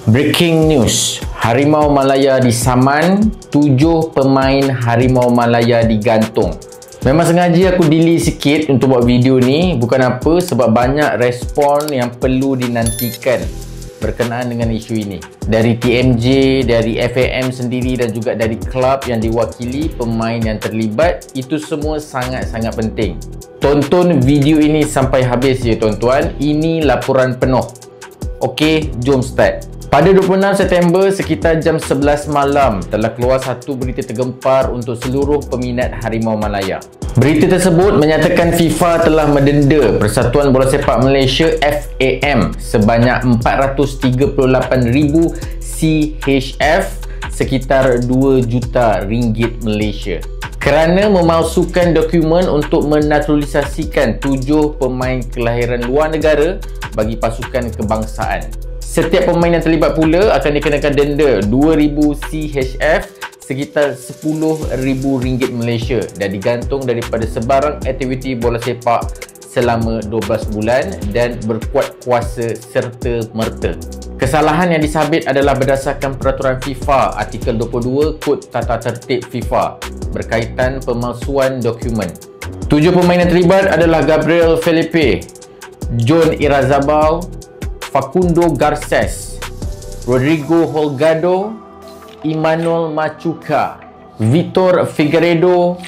Breaking news, Harimau Malaya disaman, 7 pemain Harimau Malaya digantung. Memang sengaja aku delay sikit untuk buat video ni, bukan apa, sebab banyak respon yang perlu dinantikan berkenaan dengan isu ini. Dari TMJ, dari FAM sendiri dan juga dari klub yang diwakili pemain yang terlibat, itu semua sangat-sangat penting. Tonton video ini sampai habis ya tuan-tuan, ini laporan penuh. Okey, jom start. Pada 26 September sekitar jam 11 malam telah keluar satu berita tergempar untuk seluruh peminat Harimau Malaya. Berita tersebut menyatakan FIFA telah mendenda Persatuan Bola Sepak Malaysia FAM sebanyak 438,000 CHF sekitar 2 juta ringgit Malaysia kerana memalsukan dokumen untuk menaturalisasikan 7 pemain kelahiran luar negara bagi pasukan kebangsaan. Setiap pemain yang terlibat pula akan dikenakan denda 2,000 CHF sekitar RM10,000 Malaysia dan digantung daripada sebarang aktiviti bola sepak selama 12 bulan dan berkuat kuasa serta merta. Kesalahan yang disabit adalah berdasarkan peraturan FIFA artikel 22 Kod Tata Tertib FIFA berkaitan pemalsuan dokumen. 7 pemain yang terlibat adalah Gabriel Felipe, John Irazabal, Facundo Garces, Rodrigo Holgado, Emmanuel Machuca, Vitor Figueiredo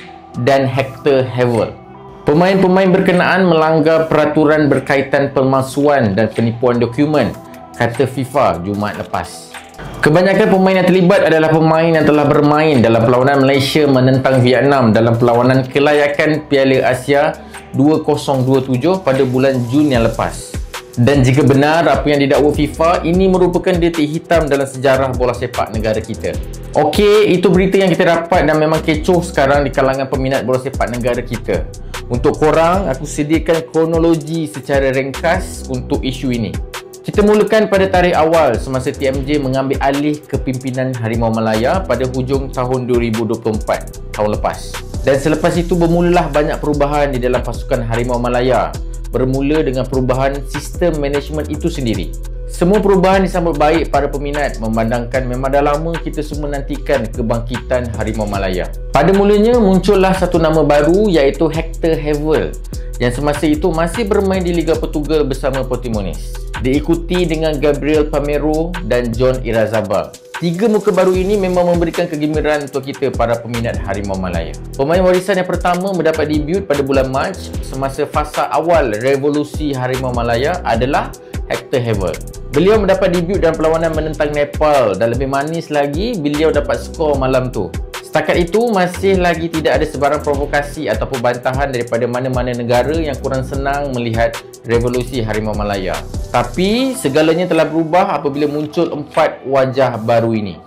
dan Hector Hevel. Pemain-pemain berkenaan melanggar peraturan berkaitan pemalsuan dan penipuan dokumen, kata FIFA Jumaat lepas. Kebanyakan pemain yang terlibat adalah pemain yang telah bermain dalam perlawanan Malaysia menentang Vietnam dalam perlawanan kelayakan Piala Asia 2027 pada bulan Jun yang lepas. Dan jika benar apa yang didakwa FIFA, ini merupakan detik hitam dalam sejarah bola sepak negara kita. Okey, itu berita yang kita dapat dan memang kecoh sekarang di kalangan peminat bola sepak negara kita. Untuk korang, aku sediakan kronologi secara ringkas untuk isu ini. Kita mulakan pada tarikh awal semasa TMJ mengambil alih kepimpinan Harimau Malaya pada hujung tahun 2024, tahun lepas. Dan selepas itu bermulalah banyak perubahan di dalam pasukan Harimau Malaya. Bermula dengan perubahan sistem management itu sendiri. Semua perubahan disambut baik para peminat, memandangkan memang dah lama kita semua nantikan kebangkitan Harimau Malaya. Pada mulanya muncullah satu nama baru iaitu Hector Hevel yang semasa itu masih bermain di Liga Portugal bersama Portimonense, diikuti dengan Gabriel Palmeiro dan John Irazabal. 3 muka baru ini memang memberikan kegembiraan untuk kita para peminat Harimau Malaya. Pemain warisan yang pertama mendapat debut pada bulan Mac semasa fasa awal revolusi Harimau Malaya adalah Hector Hevel. Beliau mendapat debut dalam perlawanan menentang Nepal dan lebih manis lagi beliau dapat skor malam tu. Setakat itu masih lagi tidak ada sebarang provokasi ataupun bantahan daripada mana-mana negara yang kurang senang melihat revolusi Harimau Malaya. Tapi segalanya telah berubah apabila muncul 4 wajah baru ini.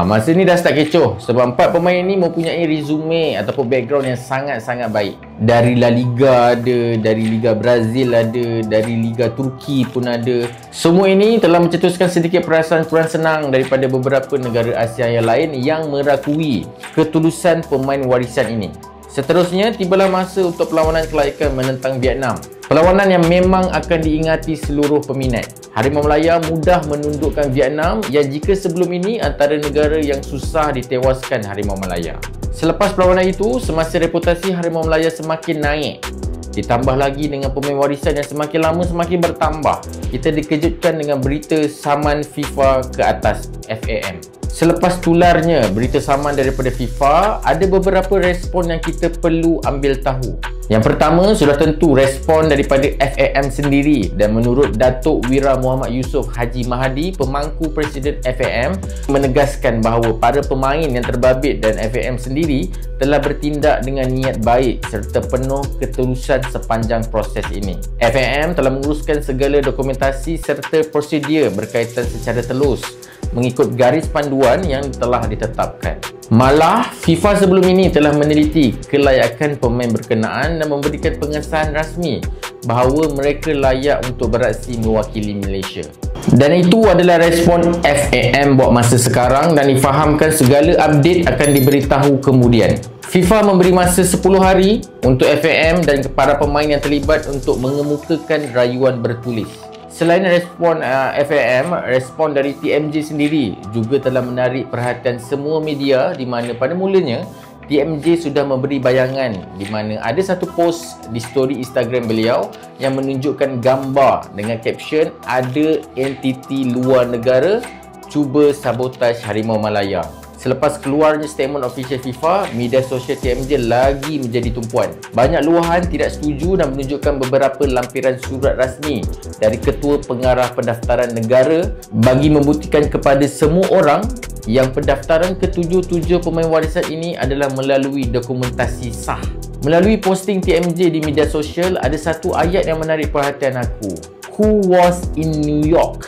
Masa ni dah start kecoh sebab 4 pemain ini mempunyai resume ataupun background yang sangat-sangat baik. Dari La Liga ada, dari Liga Brazil ada, dari Liga Turki pun ada. Semua ini telah mencetuskan sedikit perasaan kurang senang daripada beberapa negara Asia yang lain yang merakui ketulusan pemain warisan ini. Seterusnya, tibalah masa untuk perlawanan kelayakan menentang Vietnam. Perlawanan yang memang akan diingati seluruh peminat. Harimau Malaya mudah menundukkan Vietnam yang jika sebelum ini antara negara yang susah ditewaskan Harimau Malaya. Selepas perlawanan itu, semasa reputasi Harimau Malaya semakin naik, ditambah lagi dengan pemain warisan yang semakin lama semakin bertambah, kita dikejutkan dengan berita saman FIFA ke atas FAM. Selepas tularnya berita saman daripada FIFA, ada beberapa respon yang kita perlu ambil tahu. Yang pertama, sudah tentu respon daripada FAM sendiri, dan menurut Datuk Wira Muhammad Yusof Haji Mahdi, pemangku Presiden FAM, menegaskan bahawa para pemain yang terbabit dan FAM sendiri telah bertindak dengan niat baik serta penuh ketulusan sepanjang proses ini. FAM telah menguruskan segala dokumentasi serta prosedur berkaitan secara telus mengikut garis panduan yang telah ditetapkan. Malah, FIFA sebelum ini telah meneliti kelayakan pemain berkenaan dan memberikan pengesahan rasmi bahawa mereka layak untuk beraksi mewakili Malaysia. Dan itu adalah respon FAM buat masa sekarang dan difahamkan segala update akan diberitahu kemudian. FIFA memberi masa 10 hari untuk FAM dan para pemain yang terlibat untuk mengemukakan rayuan bertulis. Selain respon FAM, respon dari TMJ sendiri juga telah menarik perhatian semua media, di mana pada mulanya TMJ sudah memberi bayangan di mana ada satu post di story Instagram beliau yang menunjukkan gambar dengan caption ada entiti luar negara cuba sabotaj Harimau Malaya. Selepas keluarnya statement official FIFA, media sosial TMJ lagi menjadi tumpuan. Banyak luahan tidak setuju dan menunjukkan beberapa lampiran surat rasmi dari Ketua Pengarah Pendaftaran Negara bagi membuktikan kepada semua orang yang pendaftaran ke-7 pemain warisan ini adalah melalui dokumentasi sah. Melalui posting TMJ di media sosial, ada satu ayat yang menarik perhatian aku. Who was in New York?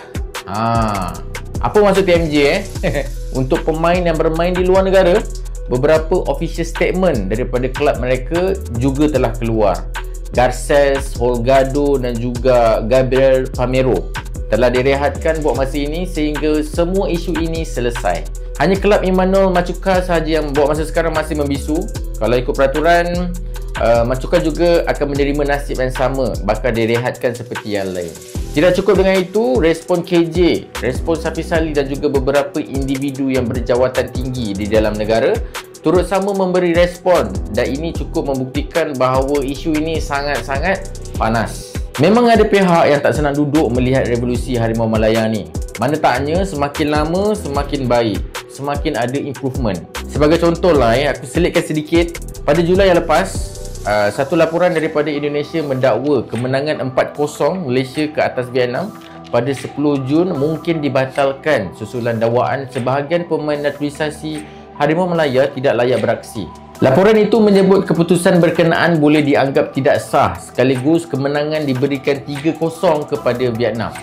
Apa maksud TMJ Untuk pemain yang bermain di luar negara, beberapa official statement daripada kelab mereka juga telah keluar. Garces, Holgado dan juga Gabriel Palmeiro telah direhatkan buat masa ini sehingga semua isu ini selesai. Hanya kelab Emmanuel Machuca sahaja yang buat masa sekarang masih membisu. Kalau ikut peraturan, Machuca juga akan menerima nasib yang sama, bakal direhatkan seperti yang lain. Tidak cukup dengan itu, respon KJ, respon Safi Salih dan juga beberapa individu yang berjawatan tinggi di dalam negara turut sama memberi respon, dan ini cukup membuktikan bahawa isu ini sangat-sangat panas. Memang ada pihak yang tak senang duduk melihat revolusi Harimau Malaya ni. Mana taknya semakin lama semakin baik, semakin ada improvement. Sebagai contoh lah, aku selitkan sedikit. Pada Julai yang lepas, satu laporan daripada Indonesia mendakwa kemenangan 4-0 Malaysia ke atas Vietnam pada 10 Jun mungkin dibatalkan susulan dakwaan sebahagian pemain naturalisasi Harimau Malaya tidak layak beraksi. Laporan itu menyebut keputusan berkenaan boleh dianggap tidak sah sekaligus kemenangan diberikan 3-0 kepada Vietnam.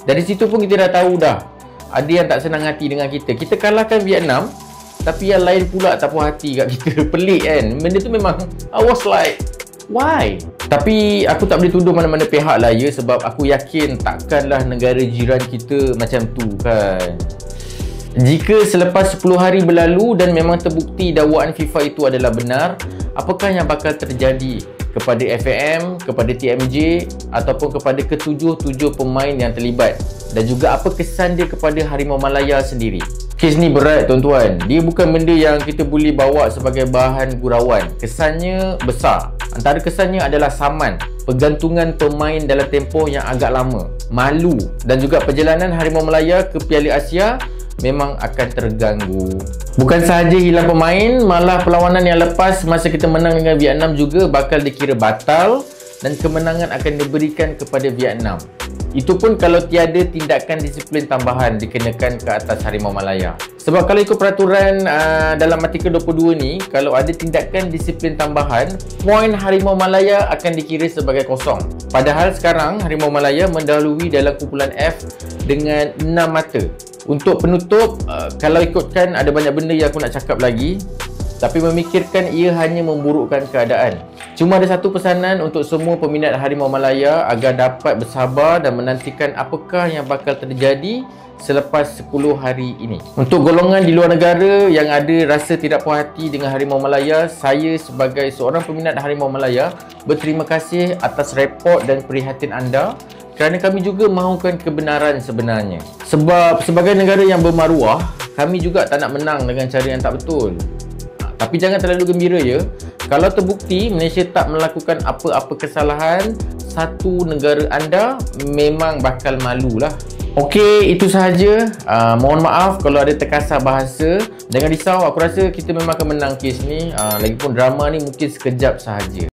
Dari situ pun kita dah tahu dah, ada yang tak senang hati dengan kita. Kita kalahkan Vietnam, tapi yang lain pula tak puas hati kat kita. Pelik kan? Benda tu memang, I was like, why? Tapi aku tak boleh tuduh mana-mana pihak lah ya, sebab aku yakin takkanlah negara jiran kita macam tu kan. Jika selepas 10 hari berlalu dan memang terbukti dakwaan FIFA itu adalah benar, apakah yang bakal terjadi kepada FAM, kepada TMJ ataupun kepada ke-7 pemain yang terlibat, dan juga apa kesan dia kepada Harimau Malaya sendiri? Kes ni berat tuan-tuan. Dia bukan benda yang kita boleh bawa sebagai bahan gurauan. Kesannya besar. Antara kesannya adalah saman, pergantungan pemain dalam tempoh yang agak lama, malu, dan juga perjalanan Harimau Malaya ke Piala Asia memang akan terganggu. Bukan sahaja hilang pemain, malah perlawanan yang lepas masa kita menang dengan Vietnam juga bakal dikira batal dan kemenangan akan diberikan kepada Vietnam. Itu pun kalau tiada tindakan disiplin tambahan dikenakan ke atas Harimau Malaya. Sebab kalau ikut peraturan dalam artikel 22 ni, kalau ada tindakan disiplin tambahan, poin Harimau Malaya akan dikira sebagai kosong. Padahal sekarang Harimau Malaya mendahului dalam kumpulan F dengan 6 mata. Untuk penutup, kalau ikutkan ada banyak benda yang aku nak cakap lagi, tapi memikirkan ia hanya memburukkan keadaan. Cuma ada satu pesanan untuk semua peminat Harimau Malaya agar dapat bersabar dan menantikan apakah yang bakal terjadi selepas 10 hari ini. Untuk golongan di luar negara yang ada rasa tidak puas hati dengan Harimau Malaya, saya sebagai seorang peminat Harimau Malaya berterima kasih atas report dan prihatin anda, kerana kami juga mahukan kebenaran sebenarnya. Sebab sebagai negara yang bermaruah, kami juga tak nak menang dengan cara yang tak betul. Tapi jangan terlalu gembira ya. Kalau terbukti Malaysia tak melakukan apa-apa kesalahan, satu negara anda memang bakal malulah. Okey, itu sahaja. Mohon maaf kalau ada terkasar bahasa. Jangan risau, aku rasa kita memang akan menang kes ni. Lagipun drama ni mungkin sekejap sahaja.